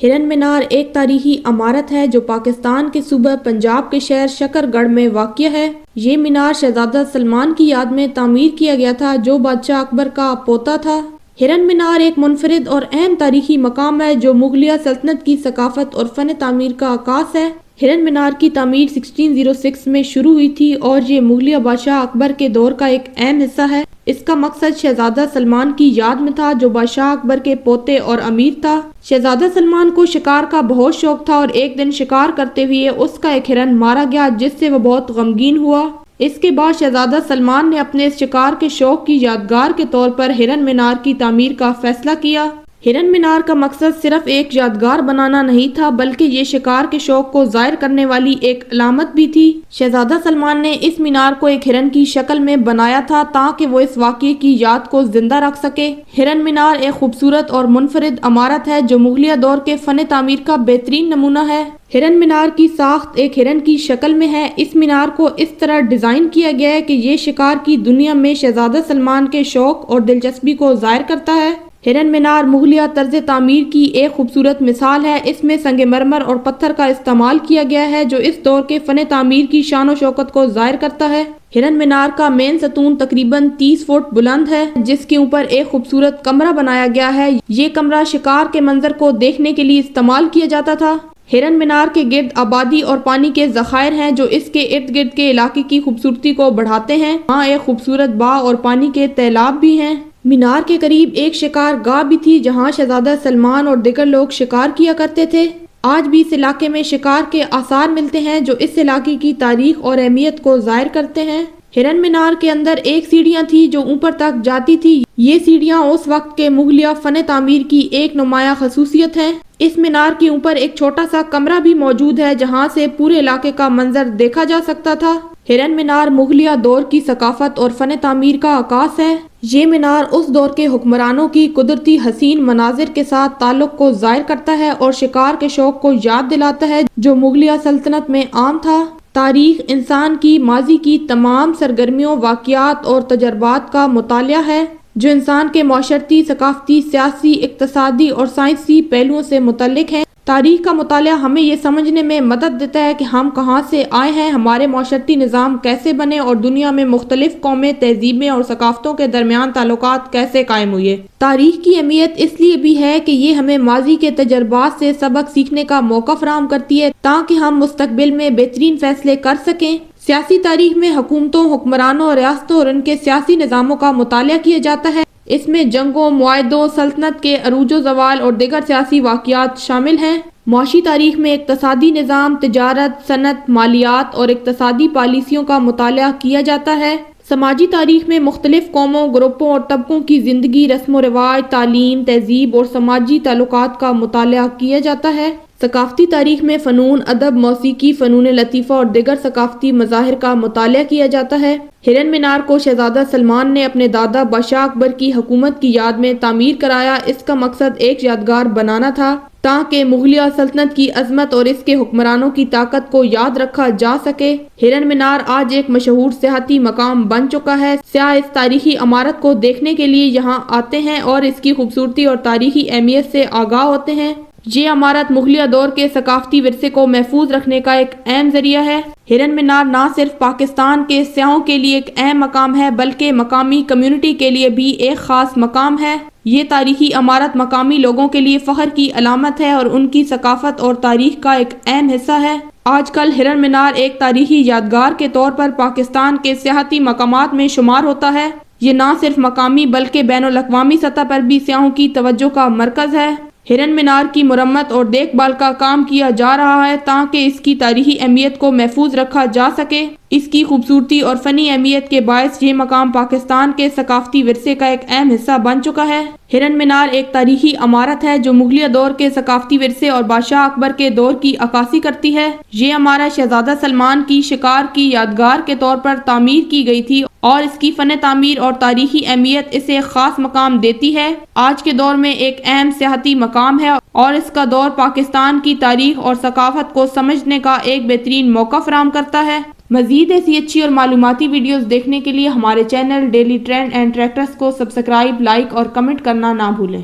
ہرن مینار ایک تاریخی عمارت ہے جو پاکستان کے صوبہ پنجاب کے شہر شکر گڑھ میں واقع ہے۔ یہ مینار شہزادہ سلمان کی یاد میں تعمیر کیا گیا تھا جو بادشاہ اکبر کا پوتا تھا۔ ہرن مینار ایک منفرد اور اہم تاریخی مقام ہے جو مغلیہ سلطنت کی ثقافت اور فن تعمیر کا عکاس ہے۔ ہرن مینار کی تعمیر 1606 میں شروع ہوئی تھی اور یہ مغلیہ بادشاہ اکبر کے دور کا ایک اہم حصہ ہے۔ اس کا مقصد شہزادہ سلمان کی یاد میں تھا جو بادشاہ اکبر کے پوتے اور امیر تھا۔ شہزادہ سلمان کو شکار کا بہت شوق تھا اور ایک دن شکار کرتے ہوئے اس کا ایک ہرن مارا گیا جس سے وہ بہت غمگین ہوا۔ اس کے بعد شہزادہ سلمان نے اپنے اس شکار کے شوق کی یادگار کے طور پر ہرن مینار کی تعمیر کا فیصلہ کیا۔ ہرن مینار کا مقصد صرف ایک یادگار بنانا نہیں تھا بلکہ یہ شکار کے شوق کو ظاہر کرنے والی ایک علامت بھی تھی۔ شہزادہ سلمان نے اس مینار کو ایک ہرن کی شکل میں بنایا تھا تاکہ وہ اس واقعے کی یاد کو زندہ رکھ سکے۔ ہرن مینار ایک خوبصورت اور منفرد عمارت ہے جو مغلیہ دور کے فن تعمیر کا بہترین نمونہ ہے۔ ہرن مینار کی ساخت ایک ہرن کی شکل میں ہے۔ اس مینار کو اس طرح ڈیزائن کیا گیا ہے کہ یہ شکار کی دنیا میں شہزادہ سلمان کے شوق اور دلچسپی کو ظاہر کرتا ہے۔ ہرن مینار مغلیہ طرز تعمیر کی ایک خوبصورت مثال ہے۔ اس میں سنگ مرمر اور پتھر کا استعمال کیا گیا ہے جو اس دور کے فن تعمیر کی شان و شوکت کو ظاہر کرتا ہے۔ ہرن مینار کا مین ستون تقریباً 30 فٹ بلند ہے جس کے اوپر ایک خوبصورت کمرہ بنایا گیا ہے۔ یہ کمرہ شکار کے منظر کو دیکھنے کے لیے استعمال کیا جاتا تھا۔ ہرن مینار کے گرد آبادی اور پانی کے ذخائر ہیں جو اس کے ارد گرد کے علاقے کی خوبصورتی کو بڑھاتے ہیں۔ وہاں ایک خوبصورت باغ اور پانی کے تالاب بھی ہیں۔ مینار کے قریب ایک شکار گاہ بھی تھی جہاں شہزادہ سلمان اور دیگر لوگ شکار کیا کرتے تھے۔ آج بھی اس علاقے میں شکار کے آثار ملتے ہیں جو اس علاقے کی تاریخ اور اہمیت کو ظاہر کرتے ہیں۔ ہرن مینار کے اندر ایک سیڑھیاں تھی جو اوپر تک جاتی تھی۔ یہ سیڑھیاں اس وقت کے مغلیہ فن تعمیر کی ایک نمایاں خصوصیت ہے۔ اس مینار کے اوپر ایک چھوٹا سا کمرہ بھی موجود ہے جہاں سے پورے علاقے کا منظر دیکھا جا سکتا تھا۔ ہرن مینار مغلیہ دور کی ثقافت اور فن تعمیر کا عکاس ہے۔ یہ مینار اس دور کے حکمرانوں کی قدرتی حسین مناظر کے ساتھ تعلق کو ظاہر کرتا ہے اور شکار کے شوق کو یاد دلاتا ہے جو مغلیہ سلطنت میں عام تھا۔ تاریخ انسان کی ماضی کی تمام سرگرمیوں، واقعات اور تجربات کا مطالعہ ہے جو انسان کے معاشرتی، ثقافتی، سیاسی، اقتصادی اور سائنسی پہلوؤں سے متعلق ہیں۔ تاریخ کا مطالعہ ہمیں یہ سمجھنے میں مدد دیتا ہے کہ ہم کہاں سے آئے ہیں، ہمارے معاشرتی نظام کیسے بنے اور دنیا میں مختلف قومیں، تہذیبیں اور ثقافتوں کے درمیان تعلقات کیسے قائم ہوئے۔ تاریخ کی اہمیت اس لیے بھی ہے کہ یہ ہمیں ماضی کے تجربات سے سبق سیکھنے کا موقع فراہم کرتی ہے تاکہ ہم مستقبل میں بہترین فیصلے کر سکیں۔ سیاسی تاریخ میں حکومتوں، حکمرانوں، ریاستوں اور ان کے سیاسی نظاموں کا مطالعہ کیا جاتا ہے۔ اس میں جنگوں، معاہدوں، سلطنت کے عروج و زوال اور دیگر سیاسی واقعات شامل ہیں۔ معاشی تاریخ میں اقتصادی نظام، تجارت، صنعت، مالیات اور اقتصادی پالیسیوں کا مطالعہ کیا جاتا ہے۔ سماجی تاریخ میں مختلف قوموں، گروپوں اور طبقوں کی زندگی، رسم و رواج، تعلیم، تہذیب اور سماجی تعلقات کا مطالعہ کیا جاتا ہے۔ ثقافتی تاریخ میں فنون، ادب، موسیقی، فنون لطیفہ اور دیگر ثقافتی مظاہر کا مطالعہ کیا جاتا ہے۔ ہرن مینار کو شہزادہ سلمان نے اپنے دادا بادشاہ اکبر کی حکومت کی یاد میں تعمیر کرایا۔ اس کا مقصد ایک یادگار بنانا تھا تاکہ مغلیہ سلطنت کی عظمت اور اس کے حکمرانوں کی طاقت کو یاد رکھا جا سکے۔ ہرن مینار آج ایک مشہور سیاحتی مقام بن چکا ہے۔ سیاح اس تاریخی عمارت کو دیکھنے کے لیے یہاں آتے ہیں اور اس کی خوبصورتی اور تاریخی اہمیت سے آگاہ ہوتے ہیں۔ یہ عمارت مغلیہ دور کے ثقافتی ورثے کو محفوظ رکھنے کا ایک اہم ذریعہ ہے۔ ہرن مینار نہ صرف پاکستان کے سیاحوں کے لیے ایک اہم مقام ہے بلکہ مقامی کمیونٹی کے لیے بھی ایک خاص مقام ہے۔ یہ تاریخی عمارت مقامی لوگوں کے لیے فخر کی علامت ہے اور ان کی ثقافت اور تاریخ کا ایک اہم حصہ ہے۔ آج کل ہرن مینار ایک تاریخی یادگار کے طور پر پاکستان کے سیاحتی مقامات میں شمار ہوتا ہے۔ یہ نہ صرف مقامی بلکہ بین الاقوامی سطح پر بھی سیاحوں کی توجہ کا مرکز ہے۔ ہرن مینار کی مرمت اور دیکھ بھال کا کام کیا جا رہا ہے تاکہ اس کی تاریخی اہمیت کو محفوظ رکھا جا سکے۔ اس کی خوبصورتی اور فنی اہمیت کے باعث یہ مقام پاکستان کے ثقافتی ورثے کا ایک اہم حصہ بن چکا ہے۔ ہرن مینار ایک تاریخی عمارت ہے جو مغلیہ دور کے ثقافتی ورثے اور بادشاہ اکبر کے دور کی عکاسی کرتی ہے۔ یہ عمارت شہزادہ سلمان کی شکار کی یادگار کے طور پر تعمیر کی گئی تھی اور اس کی فن تعمیر اور تاریخی اہمیت اسے ایک خاص مقام دیتی ہے۔ آج کے دور میں ایک اہم سیاحتی مقام ہے اور اس کا دور پاکستان کی تاریخ اور ثقافت کو سمجھنے کا ایک بہترین موقع فراہم کرتا ہے۔ مزید ایسی اچھی اور معلوماتی ویڈیوز دیکھنے کے لیے ہمارے channel daily trend and tractors کو سبسکرائب، لائک اور کمنٹ کرنا نہ بھولیں۔